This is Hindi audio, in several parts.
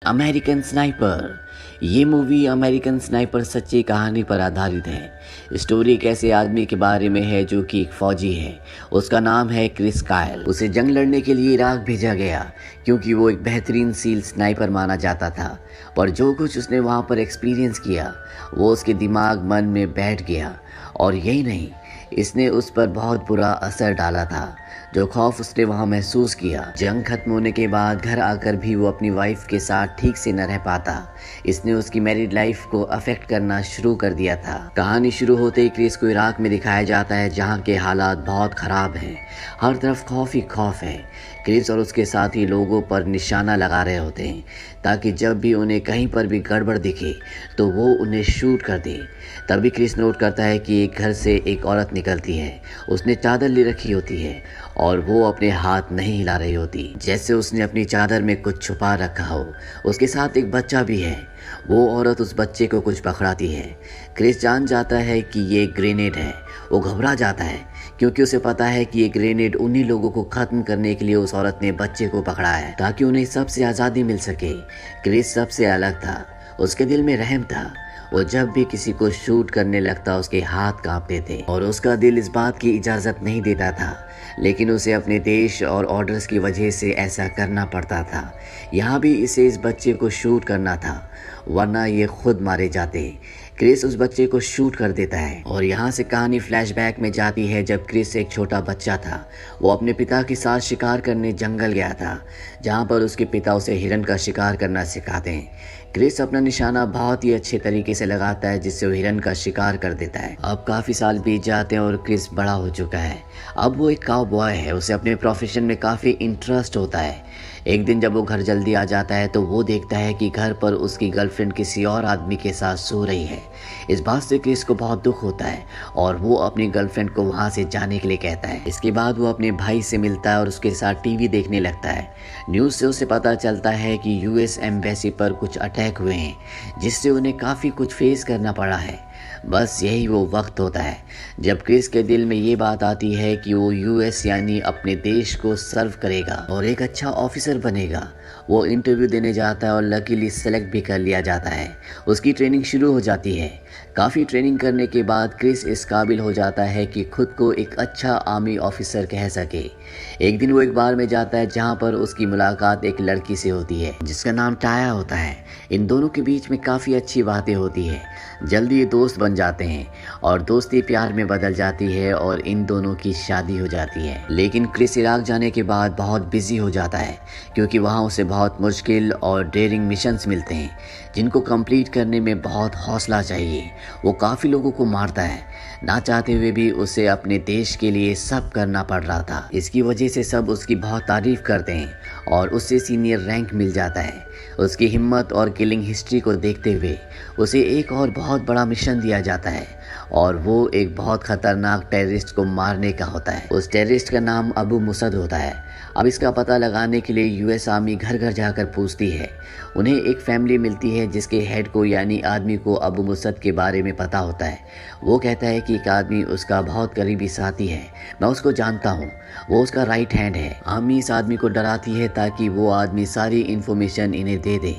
American sniper. ये मूवी अमेरिकन स्नाइपर सच्ची कहानी पर आधारित है। स्टोरी एक ऐसे आदमी के बारे में है जो कि एक फौजी है। उसका नाम है क्रिस कायल। उसे जंग लड़ने के लिए इराक भेजा गया क्योंकि वो एक बेहतरीन सील स्नाइपर माना जाता था। पर जो कुछ उसने वहाँ पर एक्सपीरियंस किया वो उसके दिमाग मन में बैठ गया। और यही नहीं, इसने उस पर बहुत बुरा असर डाला था। जो खौफ उसने वहाँ महसूस किया, जंग खत्म होने के बाद घर आकर भी वो अपनी वाइफ के साथ ठीक से न रह पाता। इसने उसकी मैरिड लाइफ को अफेक्ट करना शुरू कर दिया था। कहानी शुरू होते ही क्रिस को इराक में दिखाया जाता है जहाँ के हालात बहुत ख़राब हैं। हर तरफ खौफ ही खौफ है। क्रिस और उसके साथी लोगों पर निशाना लगा रहे होते हैं ताकि जब भी उन्हें कहीं पर भी गड़बड़ दिखे तो वो उन्हें शूट कर दे। तभी क्रिस नोट करता है कि एक घर से एक औरत निकलती है। उसने चादर ले रखी होती है और वो अपने हाथ नहीं हिला रही होती, जैसे उसने अपनी चादर में कुछ छुपा रखा हो। उसके साथ एक बच्चा भी है। वो औरत उस बच्चे को कुछ पकड़ाती है। क्रिस जान जाता है कि ये ग्रेनेड है। वो घबरा जाता है क्योंकि उसे पता है कि ये ग्रेनेड उन्हीं लोगों को ख़त्म करने के लिए उस औरत ने बच्चे को पकड़ा है ताकि उन्हें सबसे आज़ादी मिल सके। क्रिस सबसे अलग था। उसके दिल में रहम था। वो जब भी किसी को शूट करने लगता उसके हाथ कांपते थे और उसका दिल इस बात की इजाज़त नहीं देता था, लेकिन उसे अपने देश और ऑर्डर्स की वजह से ऐसा करना पड़ता था। यहाँ भी इसे इस बच्चे को शूट करना था वरना ये खुद मारे जाते। क्रिस उस बच्चे को शूट कर देता है और यहाँ से कहानी फ्लैशबैक में जाती है जब क्रिस एक छोटा बच्चा था। वो अपने पिता के साथ शिकार करने जंगल गया था जहाँ पर उसके पिता उसे हिरन का शिकार करना सिखाते हैं। क्रिस अपना निशाना बहुत ही अच्छे तरीके से लगाता है जिससे वो हिरन का शिकार कर देता है। अब काफ़ी साल बीत जाते हैं और क्रिस बड़ा हो चुका है। अब वो एक काउबॉय है। उसे अपने प्रोफेशन में काफ़ी इंटरेस्ट होता है। एक दिन जब वो घर जल्दी आ जाता है तो वो देखता है कि घर पर उसकी गर्लफ्रेंड किसी और आदमी के साथ सो रही है। इस बात से क्रिस को बहुत दुख होता है और वो अपनी गर्लफ्रेंड को वहाँ से जाने के लिए कहता है। इसके बाद वो अपने भाई से मिलता है और उसके साथ टीवी देखने लगता है। न्यूज़ से उसे पता चलता है कि यूएस एम्बेसी पर कुछ अटैक हुए हैं जिससे उन्हें काफ़ी कुछ फेस करना पड़ा है। बस यही वो वक्त होता है जब क्रिस के दिल में ये बात आती है कि वो यूएस यानी अपने देश को सर्व करेगा और एक अच्छा ऑफिसर बनेगा। वो इंटरव्यू देने जाता है और लकीली सेलेक्ट भी कर लिया जाता है। उसकी ट्रेनिंग शुरू हो जाती है। काफ़ी ट्रेनिंग करने के बाद क्रिस इस काबिल हो जाता है कि खुद को एक अच्छा आर्मी ऑफिसर कह सके। एक दिन वो एक बार में जाता है जहाँ पर उसकी मुलाकात एक लड़की से होती है जिसका नाम टाया होता है। इन दोनों के बीच में काफ़ी अच्छी बातें होती है। जल्दी ये दोस्त बन जाते हैं और दोस्ती प्यार में बदल जाती है और इन दोनों की शादी हो जाती है। लेकिन क्रिस इराक जाने के बाद बहुत बिजी हो जाता है क्योंकि वहाँ उसे बहुत मुश्किल और डेयरिंग मिशंस मिलते हैं जिनको कंप्लीट करने में बहुत हौसला चाहिए। वो काफ़ी लोगों को मारता है। ना चाहते हुए भी उसे अपने देश के लिए सब करना पड़ रहा था। इसकी वजह से सब उसकी बहुत तारीफ करते हैं और उससे सीनियर रैंक मिल जाता है। उसकी हिम्मत और किलिंग हिस्ट्री को देखते हुए उसे एक और बहुत बड़ा मिशन दिया जाता है और वो एक बहुत खतरनाक टेररिस्ट को मारने का होता है। उस टेररिस्ट का नाम अबू मुसद होता है। अब इसका पता लगाने के लिए यूएस आर्मी घर घर जाकर पूछती है। उन्हें एक फैमिली मिलती है जिसके हेड को यानी आदमी को अबू मुसद के बारे में पता होता है। वो कहता है कि एक आदमी उसका बहुत करीबी साथी है, मैं उसको जानता हूँ, वो उसका राइट हैंड है। आर्मी इस आदमी को डराती है ताकि वो आदमी सारी इन्फॉर्मेशन इन्हें दे दे।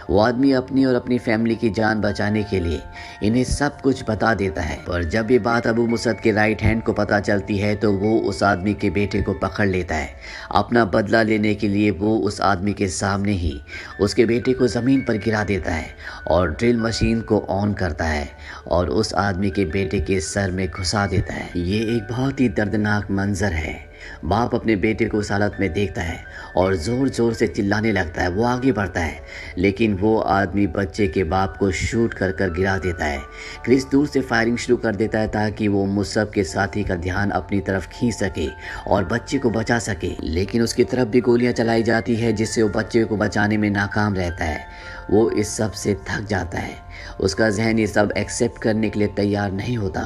वो आदमी अपनी और अपनी फैमिली की जान बचाने के लिए इन्हें सब कुछ बता देता है। पर जब ये बात अबू मुसद के राइट हैंड को पता चलती है तो वो उस आदमी के बेटे को पकड़ लेता है। अपना बदला लेने के लिए वो उस आदमी के सामने ही उसके बेटे को ज़मीन पर गिरा देता है और ड्रिल मशीन को ऑन करता है और उस आदमी के बेटे के सर में घुसा देता है। ये एक बहुत ही दर्दनाक मंजर है। बाप अपने बेटे को उस हालत में देखता है और ज़ोर ज़ोर से चिल्लाने लगता है। वो आगे बढ़ता है लेकिन वो आदमी बच्चे के बाप को शूट कर कर गिरा देता है। क्रिस दूर से फायरिंग शुरू कर देता है ताकि वो मुसब के साथी का ध्यान अपनी तरफ खींच सके और बच्चे को बचा सके। लेकिन उसकी तरफ भी गोलियां चलाई जाती है जिससे वो बच्चे को बचाने में नाकाम रहता है। वो इस सब से थक जाता है। उसका जहन ये सब एक्सेप्ट करने के लिए तैयार नहीं होता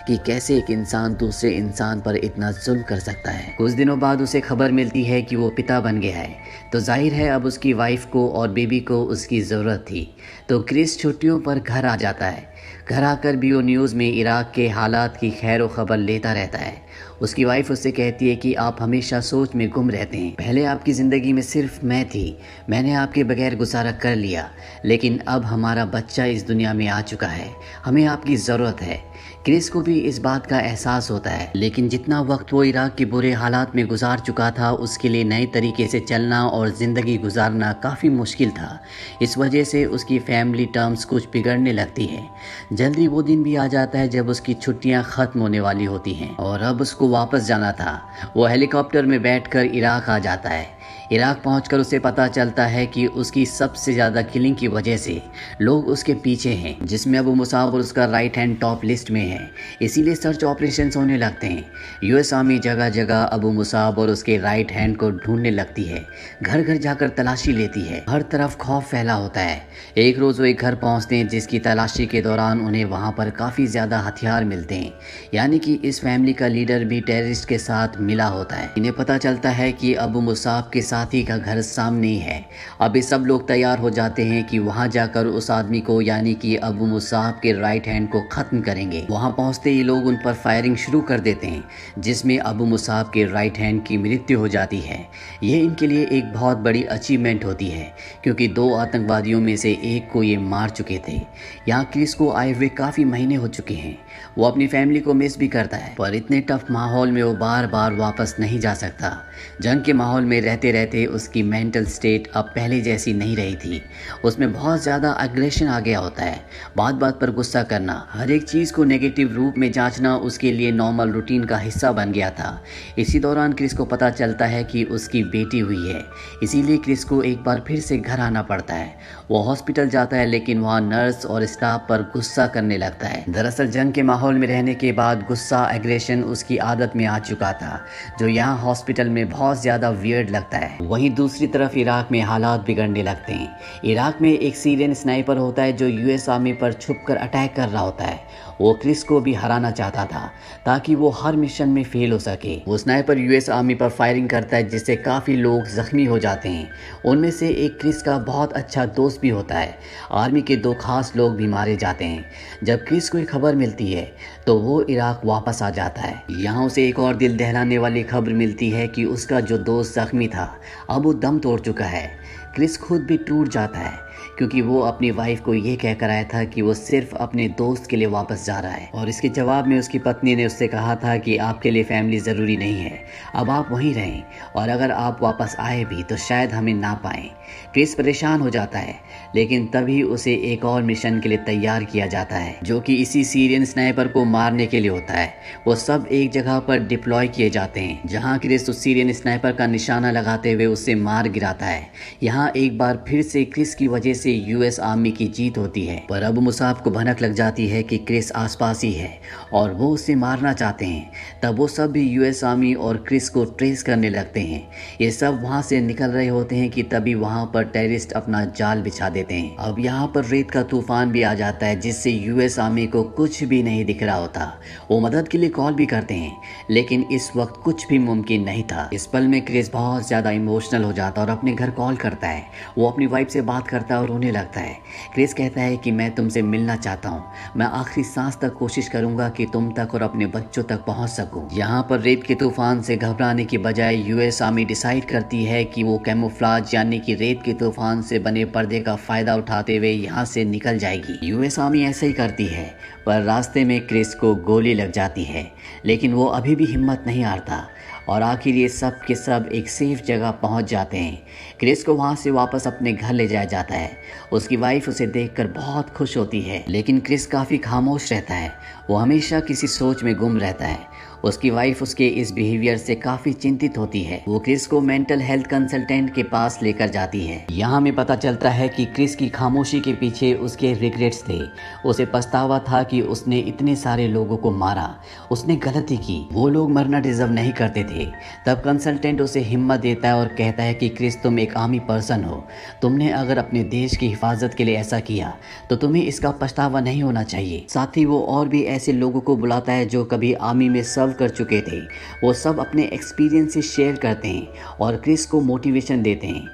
कि कैसे एक इंसान दूसरे इंसान पर इतना जुल्म कर सकता है। कुछ दिनों बाद उसे खबर मिलती है कि वो पिता बन गया है तो जाहिर है अब उसकी वाइफ को और बेबी को उसकी ज़रूरत थी। तो क्रिस छुट्टियों पर घर आ जाता है। घर आकर भी वो न्यूज़ में इराक के हालात की खैर व खबर लेता रहता है। उसकी वाइफ उससे कहती है कि आप हमेशा सोच में गुम रहते हैं। पहले आपकी ज़िंदगी में सिर्फ मैं थी, मैंने आपके बगैर गुजारा कर लिया, लेकिन अब हमारा बच्चा इस दुनिया में आ चुका है, हमें आपकी ज़रूरत है। क्रिस को भी इस बात का एहसास होता है, लेकिन जितना वक्त वो इराक के बुरे हालात में गुजार चुका था उसके लिए नए तरीके से चलना और ज़िंदगी गुजारना काफ़ी मुश्किल था। इस वजह से उसकी फैमिली टर्म्स कुछ बिगड़ने लगती है। जल्दी वो दिन भी आ जाता है जब उसकी छुट्टियां ख़त्म होने वाली होती हैं और अब उसको वापस जाना था। वो हेलीकॉप्टर में बैठकर इराक आ जाता है। इराक पहुंचकर उसे पता चलता है कि उसकी सबसे ज़्यादा किलिंग की वजह से लोग उसके पीछे हैं, जिसमें अबू मुसाब और उसका राइट हैंड टॉप लिस्ट में है। इसीलिए सर्च ऑपरेशंस होने लगते हैं। यूएस आर्मी जगह जगह अबू मुसाब और उसके राइट हैंड को ढूंढने लगती है, घर घर जाकर तलाशी लेती है। हर तरफ खौफ फैला होता है। एक रोज़ वो एक घर पहुँचते हैं जिसकी तलाशी के दौरान उन्हें वहाँ पर काफ़ी ज़्यादा हथियार मिलते हैं, यानी कि इस फैमिली का लीडर भी टेररिस्ट के साथ मिला होता है। इन्हें पता चलता है कि अबू मुसाब के साथी का घर सामने ही है। अभी सब लोग तैयार हो जाते हैं कि वहां जाकर उस आदमी को, यानी कि अबू मुसाब के राइट हैंड को खत्म करेंगे। वहां पहुंचते ही लोग उन पर फायरिंग शुरू कर देते हैं, जिसमें अबू मुसाब के राइट हैंड की मृत्यु हो जाती है। ये इनके लिए एक बहुत बड़ी अचीवमेंट होती है, क्योंकि 2 आतंकवादियों में से एक को ये मार चुके थे। यहाँ क्रिस को आए हुए काफ़ी महीने हो चुके हैं। वो अपनी फैमिली को मिस भी करता है, पर इतने टफ माहौल में वो बार बार वापस नहीं जा सकता। जंग के माहौल में रहते रहते उसकी मेंटल स्टेट अब पहले जैसी नहीं रही थी। उसमें बहुत ज़्यादा एग्रेशन आ गया होता है, बात बात पर गुस्सा करना, हर एक चीज़ को नेगेटिव रूप में जांचना उसके लिए नॉर्मल रूटीन का हिस्सा बन गया था। इसी दौरान क्रिस को पता चलता है कि उसकी बेटी हुई है, इसीलिए क्रिस को एक बार फिर से घर आना पड़ता है। वो हॉस्पिटल जाता है, लेकिन वहाँ नर्स और स्टाफ पर गुस्सा करने लगता है। दरअसल जंग के माहौल में रहने के बाद गुस्सा, एग्रेशन उसकी आदत में आ चुका था, जो यहाँ हॉस्पिटल में बहुत ज़्यादा वियर्ड लगता है। वहीं दूसरी तरफ इराक में हालात बिगड़ने लगते हैं। इराक में एक सीरियन स्नाइपर होता है जो यूएस आर्मी पर छुपकर अटैक कर रहा होता है। वो क्रिस को भी हराना चाहता था ताकि वो हर मिशन में फेल हो सके। वो स्नाइपर यूएस आर्मी पर फायरिंग करता है, जिससे काफ़ी लोग जख्मी हो जाते हैं। उनमें से एक क्रिस का बहुत अच्छा दोस्त भी होता है। आर्मी के 2 खास लोग भी मारे जाते हैं। जब क्रिस को खबर मिलती है तो वो इराक वापस आ जाता है। यहाँ उसे एक और दिल दहलाने वाली खबर मिलती है कि उसका जो दोस्त जख्मी था अब वो दम तोड़ चुका है। क्रिस खुद भी टूट जाता है, क्योंकि वो अपनी वाइफ को ये कह कर आया था कि वो सिर्फ अपने दोस्त के लिए वापस जा रहा है, और इसके जवाब में उसकी पत्नी ने उससे कहा था कि आपके लिए फैमिली ज़रूरी नहीं है, अब आप वहीं रहें, और अगर आप वापस आए भी तो शायद हमें ना पाएं। क्रिस परेशान हो जाता है, लेकिन तभी उसे एक और मिशन के लिए तैयार किया जाता है, जो कि इसी सीरियन स्नाइपर को मारने के लिए होता है। वो सब एक जगह पर डिप्लॉय किए जाते हैं, जहाँ क्रिस उस सीरियन स्नाइपर का निशाना लगाते हुए उसे मार गिराता है। यहाँ एक बार फिर से क्रिस की वजह से यूएस आर्मी की जीत होती है, पर अबू मुसाब को भनक लग जाती है कि क्रिस आसपास ही है और वो उसे मारना चाहते हैं। तब वो सब भी यूएस आर्मी और क्रिस को ट्रेस करने लगते हैं। ये सब वहाँ से निकल रहे होते हैं कि तभी वहाँ पर टेररिस्ट अपना जाल बिछा देते हैं। अब यहाँ पर रेत का तूफान भी आ जाता है, जिससे यूएस आर्मी को कुछ भी नहीं दिख रहा होता। वो मदद के लिए कॉल भी करते हैं, लेकिन इस वक्त कुछ भी मुमकिन नहीं था। इस पल में क्रिस बहुत ज़्यादा इमोशनल हो जाता है और अपने घर कॉल करता है। वो अपनी वाइफ से बात करता है और रोने लगता है। क्रिस कहता है कि मैं तुमसे मिलना चाहता हूँ, मैं आखिरी सांस तक कोशिश करूंगा कि तुम तक और अपने बच्चों तक पहुँच सकूं। यहाँ पर रेत के तूफान से घबराने की बजाय यूएस आर्मी डिसाइड करती है कि वो कैमोफ्लाज यानी कि रेत के तूफान से बने पर्दे का फायदा उठाते हुए यहाँ से निकल जाएगी। यूएस आर्मी ऐसा ही करती है, पर रास्ते में क्रिस को गोली लग जाती है, लेकिन वो अभी भी हिम्मत नहीं हारता और आखिर ये सब के सब एक सेफ जगह पहुंच जाते हैं। क्रिस को वहां से वापस अपने घर ले जाया जाता है। उसकी वाइफ उसे देखकर बहुत खुश होती है, लेकिन क्रिस काफ़ी खामोश रहता है। वो हमेशा किसी सोच में गुम रहता है। उसकी वाइफ उसके इस बिहेवियर से काफ़ी चिंतित होती है। वो क्रिस को मेंटल हेल्थ कंसल्टेंट के पास लेकर जाती है। यहाँ हमें पता चलता है कि क्रिस की खामोशी के पीछे उसके रिग्रेट्स थे। उसे पछतावा था कि उसने इतने सारे लोगों को मारा, उसने गलती की, वो लोग मरना डिजर्व नहीं करते थे। तब कंसल्टेंट उसे हिम्मत देता है और कहता है कि क्रिस तुम एक आर्मी पर्सन हो, तुमने अगर अपने देश की हिफाजत के लिए ऐसा किया तो तुम्हें इसका पछतावा नहीं होना चाहिए। साथ ही वो और भी ऐसे लोगों को बुलाता है जो कभी आर्मी में सर्व कर चुके थे। वो सब अपने एक्सपीरियंसेस शेयर करते हैं और क्रिस को मोटिवेशन देते हैं।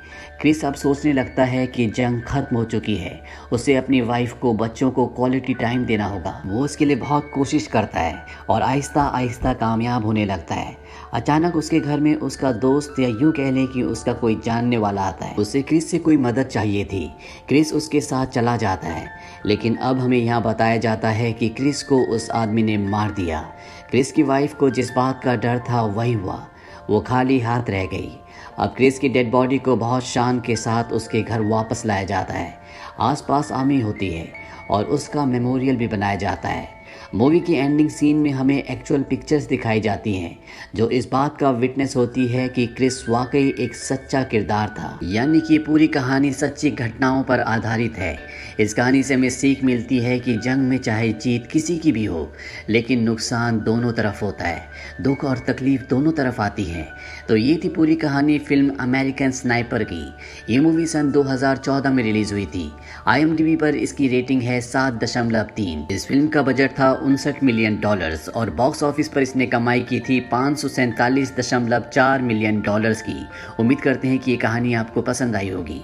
क्रिस अब सोचने लगता है कि जंग खत्म हो चुकी है, उसे अपनी वाइफ को, बच्चों को क्वालिटी टाइम देना होगा। वो उसके लिए बहुत कोशिश करता है और आहिस्ता आहिस्ता कामयाब होने लगता है। अचानक उसके घर में उसका दोस्त, या यूं कह लें कि उसका कोई जानने वाला आता है। उसे क्रिस से कोई मदद चाहिए थी। क्रिस उसके साथ चला जाता है, लेकिन अब हमें यहाँ बताया जाता है कि क्रिस को उस आदमी ने मार दिया। क्रिस की वाइफ को जिस बात का डर था वही हुआ, वो खाली हाथ रह गई। अब क्रिस की डेड बॉडी को बहुत शान के साथ उसके घर वापस लाया जाता है। आसपास आर्मी होती है और उसका मेमोरियल भी बनाया जाता है। मूवी की एंडिंग सीन में हमें एक्चुअल पिक्चर्स दिखाई जाती हैं, जो इस बात का विटनेस होती है कि क्रिस वाकई एक सच्चा किरदार था। यानी कि पूरी कहानी सच्ची घटनाओं पर आधारित है। इस कहानी से हमें सीख मिलती है कि जंग में चाहे जीत किसी की भी हो, लेकिन नुकसान दोनों तरफ होता है, दुख और तकलीफ दोनों तरफ आती है। तो ये थी पूरी कहानी फिल्म अमेरिकन स्नाइपर की। ये मूवी सन 2014 में रिलीज हुई थी। IMDb पर इसकी रेटिंग है 7.3। इस फिल्म का बजट था $59 मिलियन और बॉक्स ऑफिस पर इसने कमाई की थी $547.4 मिलियन की। उम्मीद करते हैं कि ये कहानी आपको पसंद आई होगी।